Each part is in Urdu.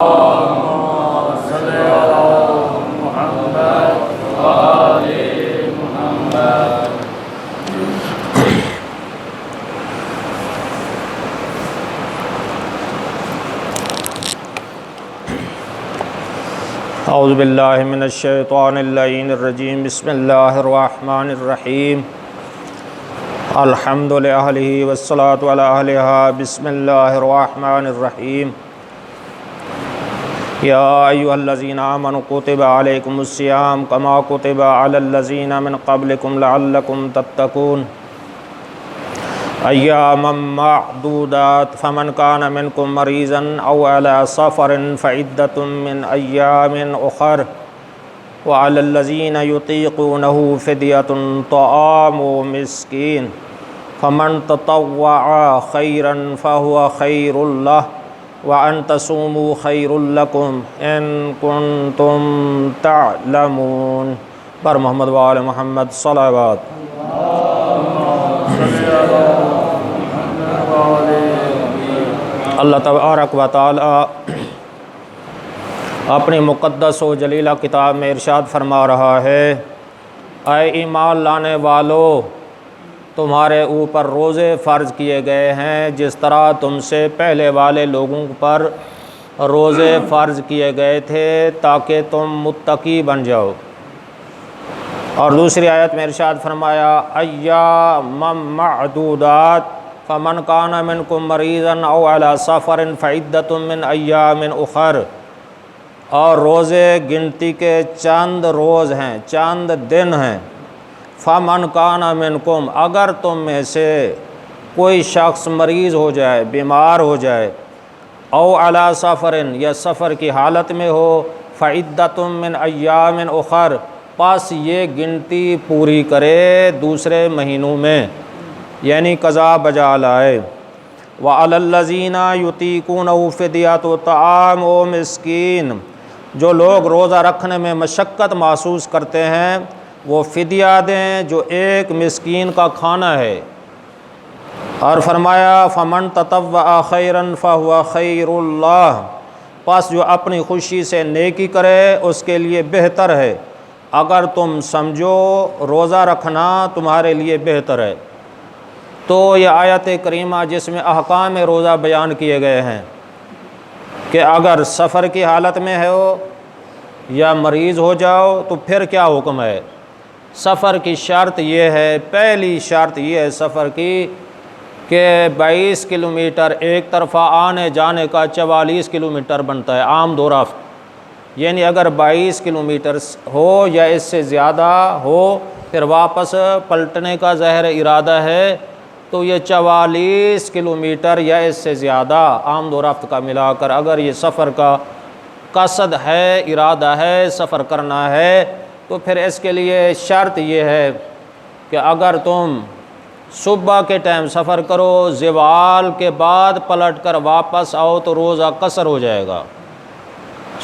صل علی محمد وآل محمد۔ اعوذ باللہ من الشیطان اللعین الرجیم، بسم اللہ الرحمن الرحیم۔ الحمد للہ والصلاة علی اہلہا، بسم اللہ الرحمن الرحیم۔ یا ایھا الذین آمنوا کتب علیکم الصیام کما کتب علی الذین من قبلکم لعلکم تتقون۔ ایاما معدودات، فمن کان منکم مریضا او علی سفر فعدۃ من ایام اخر، وعلی الذین یطیقونہ فدیۃ طعام مسکین، فمن تطوع خیرا فہو خیر لہ، وَأَن تَصُومُوا خَيْرٌ لَكُمْ إِن كُنتُمْ تَعْلَمُونَ۔ پر محمد وآل محمد صلوات۔ اللہ تبارک و تعالی اپنی مقدس و جلیلہ کتاب میں ارشاد فرما رہا ہے، اے ایمان لانے والو، تمہارے اوپر روزے فرض کیے گئے ہیں جس طرح تم سے پہلے والے لوگوں پر روزے فرض کیے گئے تھے تاکہ تم متقی بن جاؤ۔ اور دوسری آیت میں ارشاد فرمایا، ایاما معدودات، فمن کان منکم مریضا او علی سفر فعدۃ من ایام اخر۔ اور روزے گنتی کے چند روز ہیں، چند دن ہیں۔ فمن کان منکم، اگر تم میں سے کوئی شخص مریض ہو جائے، بیمار ہو جائے، او علی سفر، یا سفر کی حالت میں ہو، فعدۃ من ایام اخر، پس یہ گنتی پوری کرے دوسرے مہینوں میں، یعنی قضا بجا لائے۔ وعلی الذین یطیقونہ فدیۃ طعام مسکین، جو لوگ روزہ رکھنے میں مشقت محسوس کرتے ہیں وہ فدیہ دیں جو ایک مسکین کا کھانا ہے۔ اور فرمایا، فمن تطوع خیرا فہو خیر لہ، پس جو اپنی خوشی سے نیکی کرے اس کے لیے بہتر ہے، اگر تم سمجھو روزہ رکھنا تمہارے لیے بہتر ہے۔ تو یہ آیت کریمہ جس میں احکام روزہ بیان کیے گئے ہیں کہ اگر سفر کی حالت میں ہو یا مریض ہو جاؤ تو پھر کیا حکم ہے۔ سفر کی شرط یہ ہے، پہلی شرط یہ ہے سفر کی کہ 22 کلومیٹر ایک طرفہ آنے جانے کا 44 کلومیٹر بنتا ہے آمد و رفت، یعنی اگر 22 کلومیٹر ہو یا اس سے زیادہ ہو پھر واپس پلٹنے کا ظاہر ارادہ ہے تو یہ 44 کلومیٹر یا اس سے زیادہ آمد و رفت کا ملا کر اگر یہ سفر کا قصد ہے، ارادہ ہے، سفر کرنا ہے، تو پھر اس کے لیے شرط یہ ہے کہ اگر تم صبح کے ٹائم سفر کرو، زوال کے بعد پلٹ کر واپس آؤ تو روزہ قصر ہو جائے گا۔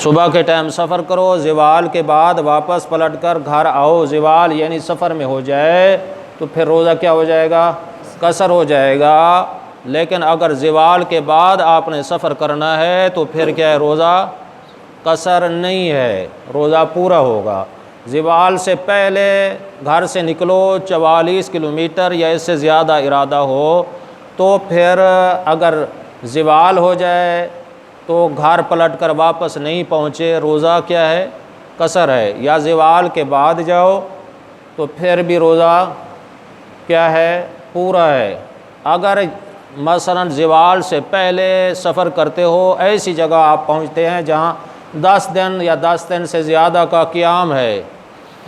صبح کے ٹائم سفر کرو، زوال کے بعد واپس پلٹ کر گھر آؤ، زوال یعنی سفر میں ہو جائے تو پھر روزہ کیا ہو جائے گا؟ قصر ہو جائے گا۔ لیکن اگر زوال کے بعد آپ نے سفر کرنا ہے تو پھر کیا ہے؟ روزہ قصر نہیں ہے، روزہ پورا ہوگا۔ زوال سے پہلے گھر سے نکلو، 44 کلومیٹر یا اس سے زیادہ ارادہ ہو تو پھر اگر زوال ہو جائے تو گھر پلٹ کر واپس نہیں پہنچے، روزہ کیا ہے؟ قصر ہے۔ یا زوال کے بعد جاؤ تو پھر بھی روزہ کیا ہے؟ پورا ہے۔ اگر مثلا زوال سے پہلے سفر کرتے ہو، ایسی جگہ آپ پہنچتے ہیں جہاں 10 دن یا 10 دن سے زیادہ کا قیام ہے،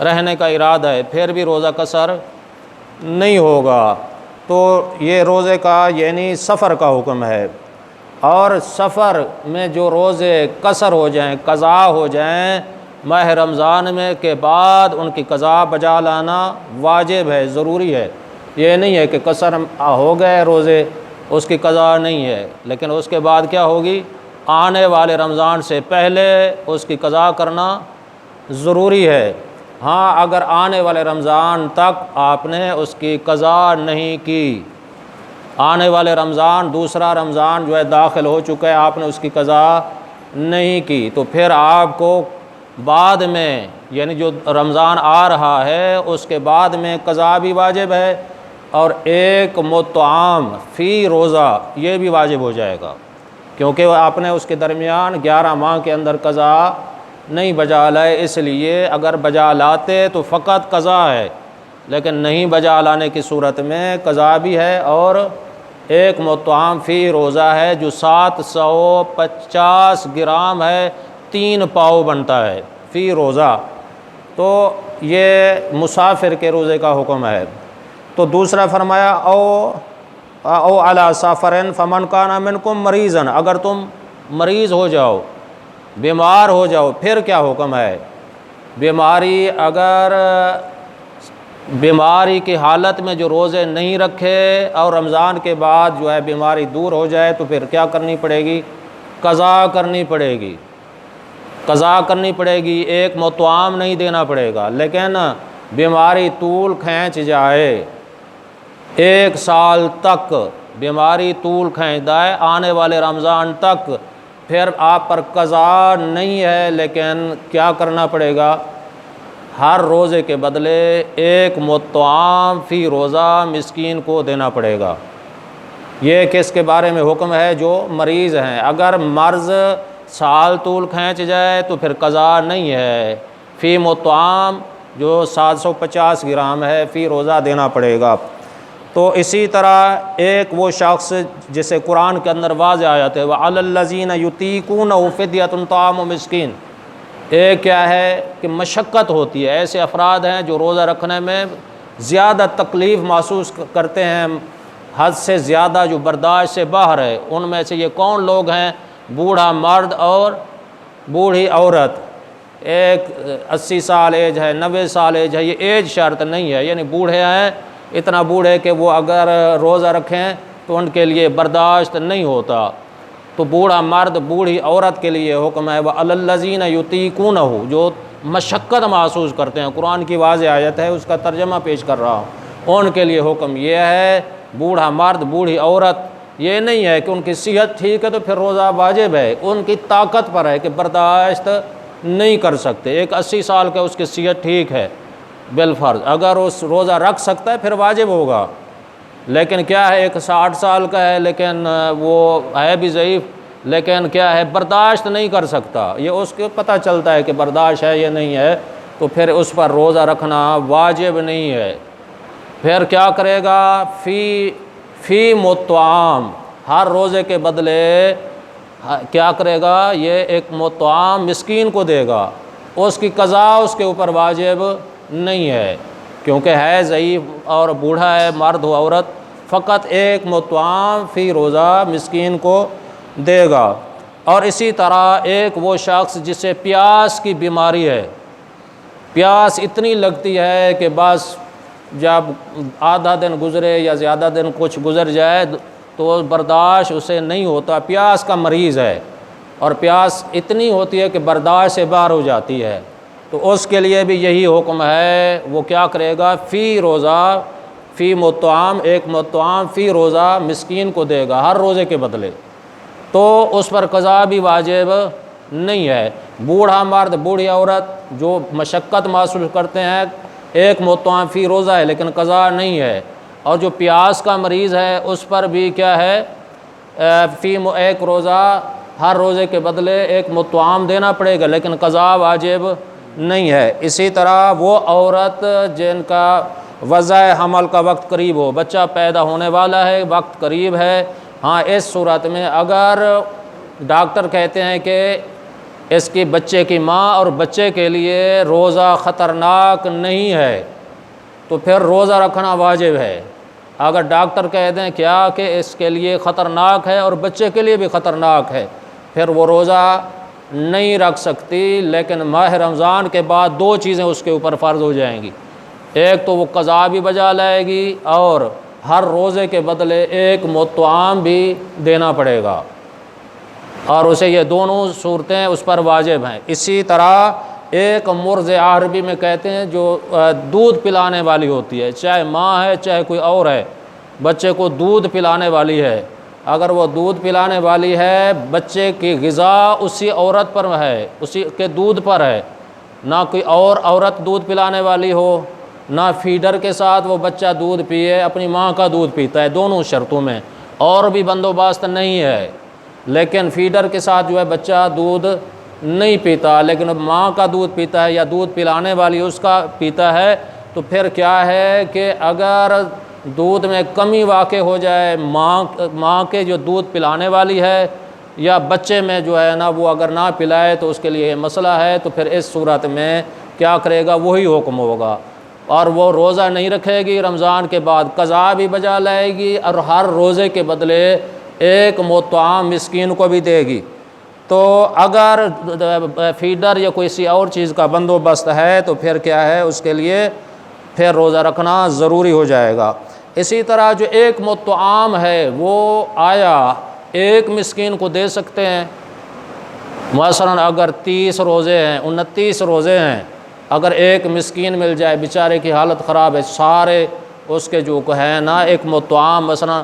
رہنے کا ارادہ ہے، پھر بھی روزہ قصر نہیں ہوگا۔ تو یہ روزے کا یعنی سفر کا حکم ہے۔ اور سفر میں جو روزے قصر ہو جائیں، قضا ہو جائیں، ماہ رمضان میں کے بعد ان کی قضا بجا لانا واجب ہے، ضروری ہے۔ یہ نہیں ہے کہ قصر ہو گئے روزے اس کی قضا نہیں ہے، لیکن اس کے بعد کیا ہوگی؟ آنے والے رمضان سے پہلے اس کی قضا کرنا ضروری ہے۔ ہاں اگر آنے والے رمضان تک آپ نے اس کی قضا نہیں کی، آنے والے رمضان دوسرا رمضان جو ہے داخل ہو چکا ہے، آپ نے اس کی قضا نہیں کی تو پھر آپ کو بعد میں یعنی جو رمضان آ رہا ہے اس کے بعد میں قضا بھی واجب ہے، اور ایک مطعم فی روزہ یہ بھی واجب ہو جائے گا، کیونکہ آپ نے اس کے درمیان 11 ماہ کے اندر قضا نہیں بجا لائے، اس لیے اگر بجا لاتے تو فقط قضا ہے، لیکن نہیں بجا لانے کی صورت میں قضا بھی ہے اور ایک مطعم فی روزہ ہے جو 750 گرام ہے، 3 پاؤ بنتا ہے فی روزہ، تو یہ مسافر کے روزے کا حکم ہے۔ تو دوسرا فرمایا او علی سفرن فمن کان منکم مریضا، اگر تم مریض ہو جاؤ، بیمار ہو جاؤ، پھر کیا حکم ہے؟ بیماری کی حالت میں جو روزے نہیں رکھے اور رمضان کے بعد جو ہے بیماری دور ہو جائے تو پھر کیا کرنی پڑے گی؟ قضا کرنی پڑے گی، قضا کرنی پڑے گی، ایک مطعم نہیں دینا پڑے گا۔ لیکن بیماری طول کھینچ جائے، 1 سال تک بیماری طول کھینچ جائے آنے والے رمضان تک، پھر آپ پر قضا نہیں ہے، لیکن کیا کرنا پڑے گا؟ ہر روزے کے بدلے ایک مطعم فی روزہ مسکین کو دینا پڑے گا۔ یہ کس کے بارے میں حکم ہے؟ جو مریض ہیں۔ اگر مرض سال طول کھینچ جائے تو پھر قضا نہیں ہے، فی مطعم جو 750 گرام ہے فی روزہ دینا پڑے گا۔ تو اسی طرح ایک وہ شخص جسے قرآن کے اندر واضح آیت ہے وَعَلَى الَّذِينَ يُطِيقُونَهُ فِدْيَةٌ طَعَامُ مِسْكِينٍ، ایک کیا ہے کہ مشقت ہوتی ہے، ایسے افراد ہیں جو روزہ رکھنے میں زیادہ تکلیف محسوس کرتے ہیں، حد سے زیادہ جو برداشت سے باہر ہے۔ ان میں سے یہ کون لوگ ہیں؟ بوڑھا مرد اور بوڑھی عورت، ایک 80 سال ایج ہے، 90 سال ایج ہے، یہ ایج شرط نہیں ہے، یعنی بوڑھے ہیں، اتنا بوڑھے کہ وہ اگر روزہ رکھیں تو ان کے لیے برداشت نہیں ہوتا، تو بوڑھا مرد بوڑھی عورت کے لیے حکم ہے وَعَلَى الَّذِينَ يُطِيقُونَهُ، جو مشقت محسوس کرتے ہیں، قرآن کی واضح آیت ہے، اس کا ترجمہ پیش کر رہا ہوں، ان کے لیے حکم یہ ہے، بوڑھا مرد بوڑھی عورت، یہ نہیں ہے کہ ان کی صحت ٹھیک ہے تو پھر روزہ واجب ہے، ان کی طاقت پر ہے کہ برداشت نہیں کر سکتے۔ ایک 80 سال کا اس کی صحت ٹھیک ہے بالفرض، اگر اس روزہ رکھ سکتا ہے پھر واجب ہوگا، لیکن کیا ہے ایک 60 سال کا ہے لیکن وہ ہے بھی ضعیف، لیکن کیا ہے برداشت نہیں کر سکتا، یہ اس کو پتہ چلتا ہے کہ برداشت ہے یہ نہیں ہے، تو پھر اس پر روزہ رکھنا واجب نہیں ہے۔ پھر کیا کرے گا؟ فی مطعم، ہر روزے کے بدلے کیا کرے گا؟ یہ ایک مطعم مسکین کو دے گا، اس کی قضا اس کے اوپر واجب نہیں ہے، کیونکہ ہے ضعیف اور بوڑھا ہے، مرد و عورت، فقط ایک مطعم فی روزہ مسکین کو دے گا۔ اور اسی طرح ایک وہ شخص جسے پیاس کی بیماری ہے، پیاس اتنی لگتی ہے کہ بس جب آدھا دن گزرے یا زیادہ دن کچھ گزر جائے تو برداشت اسے نہیں ہوتا، پیاس کا مریض ہے اور پیاس اتنی ہوتی ہے کہ برداشت سے باہر ہو جاتی ہے، تو اس کے لیے بھی یہی حکم ہے، وہ کیا کرے گا؟ فی روزہ، فی مطعم، ایک مطعم فی روزہ مسکین کو دے گا ہر روزے کے بدلے، تو اس پر قضا بھی واجب نہیں ہے۔ بوڑھا مرد بوڑھی عورت جو مشقت محسوس کرتے ہیں، ایک مطعم فی روزہ ہے لیکن قضا نہیں ہے، اور جو پیاس کا مریض ہے اس پر بھی کیا ہے؟ ایک روزہ، ہر روزے کے بدلے ایک مطعم دینا پڑے گا لیکن قضا واجب نہیں ہے۔ اسی طرح وہ عورت جن کا وضع حمل کا وقت قریب ہو، بچہ پیدا ہونے والا ہے، وقت قریب ہے، ہاں اس صورت میں اگر ڈاکٹر کہتے ہیں کہ اس کی بچے کی ماں اور بچے کے لیے روزہ خطرناک نہیں ہے تو پھر روزہ رکھنا واجب ہے۔ اگر ڈاکٹر کہہ دیں کیا کہ اس کے لیے خطرناک ہے اور بچے کے لیے بھی خطرناک ہے، پھر وہ روزہ نہیں رکھ سکتی، لیکن ماہ رمضان کے بعد 2 چیزیں اس کے اوپر فرض ہو جائیں گی، ایک تو وہ قضا بھی بجا لائے گی اور ہر روزے کے بدلے ایک مطعم بھی دینا پڑے گا، اور اسے یہ دونوں صورتیں اس پر واجب ہیں۔ اسی طرح ایک مرضع عربی میں کہتے ہیں جو دودھ پلانے والی ہوتی ہے، چاہے ماں ہے چاہے کوئی اور ہے، بچے کو دودھ پلانے والی ہے، اگر وہ دودھ پلانے والی ہے، بچے کی غذا اسی عورت پر ہے، اسی کے دودھ پر ہے، نہ کوئی اور عورت دودھ پلانے والی ہو، نہ فیڈر کے ساتھ وہ بچہ دودھ پیے، اپنی ماں کا دودھ پیتا ہے، دونوں شرطوں میں اور بھی بندوبست نہیں ہے۔ لیکن فیڈر کے ساتھ جو ہے بچہ دودھ نہیں پیتا، لیکن ماں کا دودھ پیتا ہے یا دودھ پلانے والی اس کا پیتا ہے، تو پھر کیا ہے کہ اگر دودھ میں کمی واقع ہو جائے، ماں کے جو دودھ پلانے والی ہے یا بچے میں جو ہے نا وہ اگر نہ پلائے تو اس کے لیے مسئلہ ہے، تو پھر اس صورت میں کیا کرے گا؟ وہی حکم ہوگا، اور وہ روزہ نہیں رکھے گی، رمضان کے بعد قضا بھی بجا لائے گی اور ہر روزے کے بدلے ایک مطعم مسکین کو بھی دے گی۔ تو اگر فیڈر یا کوئی اور چیز کا بندوبست ہے تو پھر کیا ہے؟ اس کے لیے پھر روزہ رکھنا ضروری ہو جائے گا۔ اسی طرح جو ایک مطعم ہے وہ آیا ایک مسکین کو دے سکتے ہیں، مثلا اگر 30 روزے ہیں، 29 روزے ہیں، اگر ایک مسکین مل جائے، بیچارے کی حالت خراب ہے، سارے اس کے جو ہے نا ایک مطعم مثلا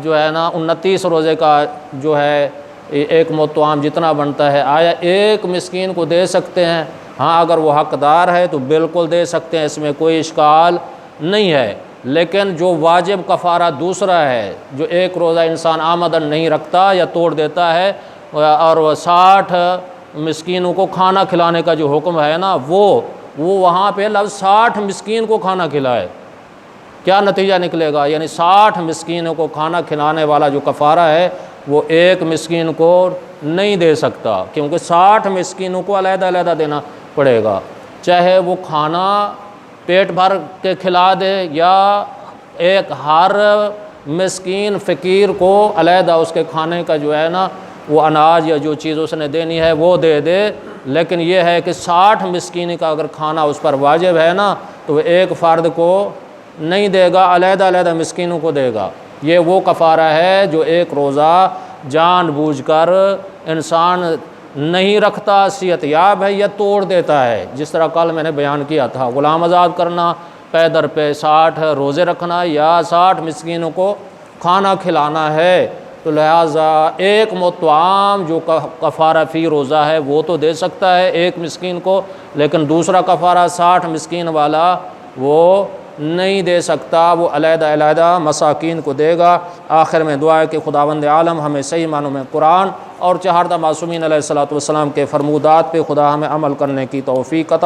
جو ہے نا 29 روزے کا جو ہے ایک مطعم جتنا بنتا ہے، آیا ایک مسکین کو دے سکتے ہیں؟ ہاں، اگر وہ حقدار ہے تو بالکل دے سکتے ہیں، اس میں کوئی اشکال نہیں ہے۔ لیکن جو واجب کفارہ دوسرا ہے، جو ایک روزہ انسان آمدن نہیں رکھتا یا توڑ دیتا ہے، اور وہ 60 مسکینوں کو کھانا کھلانے کا جو حکم ہے نا، وہ وہاں پہ لفظ 60 مسکین کو کھانا کھلائے، کیا نتیجہ نکلے گا؟ یعنی 60 مسکینوں کو کھانا کھلانے والا جو کفارہ ہے وہ ایک مسکین کو نہیں دے سکتا، کیونکہ 60 مسکینوں کو علیحدہ علیحدہ دینا پڑے گا، چاہے وہ کھانا پیٹ بھر کے کھلا دے یا ایک ہر مسکین فقیر کو علیحدہ اس کے کھانے کا جو ہے نا وہ اناج یا جو چیز اس نے دینی ہے وہ دے دے۔ لیکن یہ ہے کہ 60 مسکین کا اگر کھانا اس پر واجب ہے نا تو وہ ایک فرد کو نہیں دے گا، علیحدہ علیحدہ مسکینوں کو دے گا۔ یہ وہ کفارہ ہے جو ایک روزہ جان بوجھ کر انسان نہیں رکھتا، صحت یاب ہے یا توڑ دیتا ہے، جس طرح کل میں نے بیان کیا تھا، غلام آزاد کرنا، پے در پہ 60 روزے رکھنا یا 60 مسکینوں کو کھانا کھلانا ہے، تو لہٰذا ایک مطعم جو کفارہ فی روزہ ہے وہ تو دے سکتا ہے ایک مسکین کو، لیکن دوسرا کفارہ 60 مسکین والا وہ نہیں دے سکتا، وہ علیحدہ علیحدہ مساکین کو دے گا۔ آخر میں دعا ہے کہ خداوند عالم ہمیں صحیح معنوں میں قرآن اور چہاردہ معصومین علیہ الصلوۃ والسلام کے فرمودات پہ خدا ہمیں عمل کرنے کی توفیق عطا